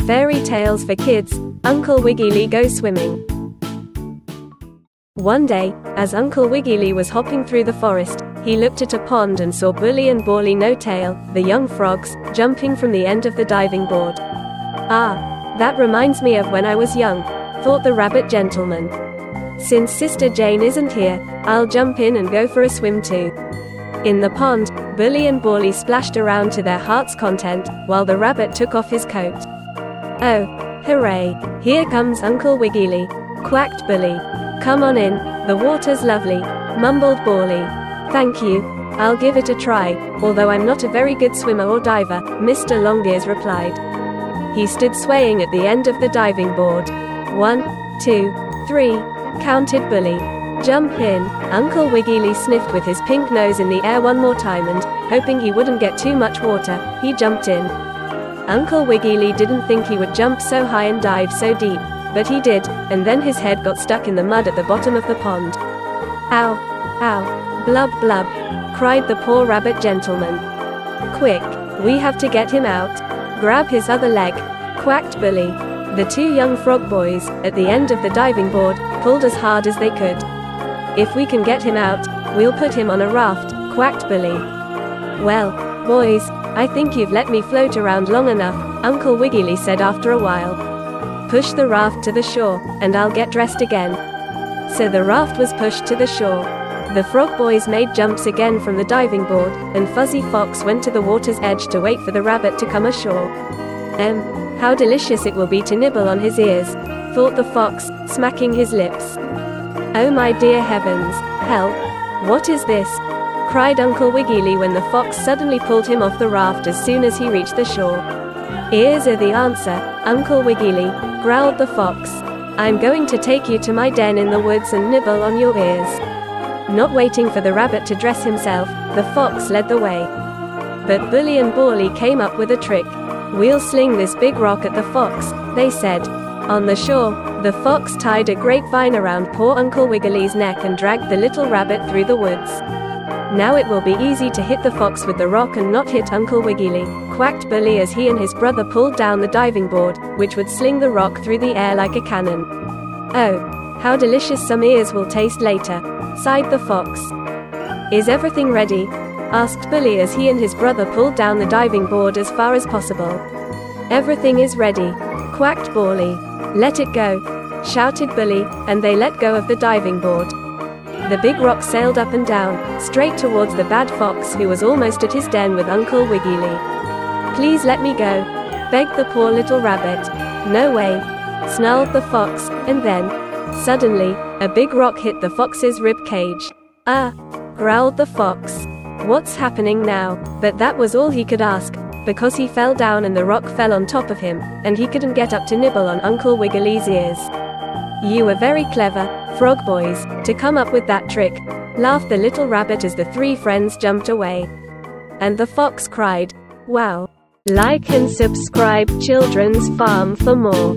Fairy tales for kids, Uncle Wiggily Goes Swimming. One day, as Uncle Wiggily was hopping through the forest, he looked at a pond and saw Bully and Bawly No-Tail, the young frogs, jumping from the end of the diving board. "Ah, that reminds me of when I was young," thought the rabbit gentleman. "Since Sister Jane isn't here, I'll jump in and go for a swim too." In the pond, Bully and Bawly splashed around to their heart's content, while the rabbit took off his coat. "Oh, hooray, here comes Uncle Wiggily," quacked Bully. "Come on in, the water's lovely," mumbled Bawly. "Thank you, I'll give it a try, although I'm not a very good swimmer or diver," Mr. Longears replied. He stood swaying at the end of the diving board. "1, 2, 3, counted Bully. "Jump in." Uncle Wiggily sniffed with his pink nose in the air one more time and, hoping he wouldn't get too much water, he jumped in. Uncle Wiggily didn't think he would jump so high and dive so deep, but he did, and then his head got stuck in the mud at the bottom of the pond. "Ow! Ow! Blub blub!" cried the poor rabbit gentleman. "Quick, we have to get him out. Grab his other leg," quacked Bully. The two young frog boys, at the end of the diving board, pulled as hard as they could. "If we can get him out, we'll put him on a raft," quacked Bully. "Well, boys, I think you've let me float around long enough," Uncle Wiggily said after a while. "Push the raft to the shore, and I'll get dressed again." So the raft was pushed to the shore. The frog boys made jumps again from the diving board, and Fuzzy Fox went to the water's edge to wait for the rabbit to come ashore. How delicious it will be to nibble on his ears," thought the fox, smacking his lips. "Oh my dear heavens, help! What is this?" cried Uncle Wiggily when the fox suddenly pulled him off the raft as soon as he reached the shore. "Ears are the answer, Uncle Wiggily," growled the fox. "I'm going to take you to my den in the woods and nibble on your ears." Not waiting for the rabbit to dress himself, the fox led the way. But Bully and Bawly came up with a trick. "We'll sling this big rock at the fox," they said. On the shore, the fox tied a grapevine around poor Uncle Wiggily's neck and dragged the little rabbit through the woods. "Now it will be easy to hit the fox with the rock and not hit Uncle Wiggily," quacked Bully as he and his brother pulled down the diving board, which would sling the rock through the air like a cannon. "Oh, how delicious some ears will taste later," sighed the fox. "Is everything ready?" asked Bully as he and his brother pulled down the diving board as far as possible. "Everything is ready," quacked Bawly. "Let it go," shouted Bully, and they let go of the diving board. The big rock sailed up and down, straight towards the bad fox who was almost at his den with Uncle Wiggily. "Please let me go," begged the poor little rabbit. "No way," snarled the fox, and then, suddenly, a big rock hit the fox's rib cage. "Ah!" growled the fox. "What's happening now?" But that was all he could ask, because he fell down and the rock fell on top of him, and he couldn't get up to nibble on Uncle Wiggily's ears. "You were very clever, frog boys, to come up with that trick," laughed the little rabbit as the three friends jumped away. And the fox cried, "Wow! Like and subscribe Children's Farm for more."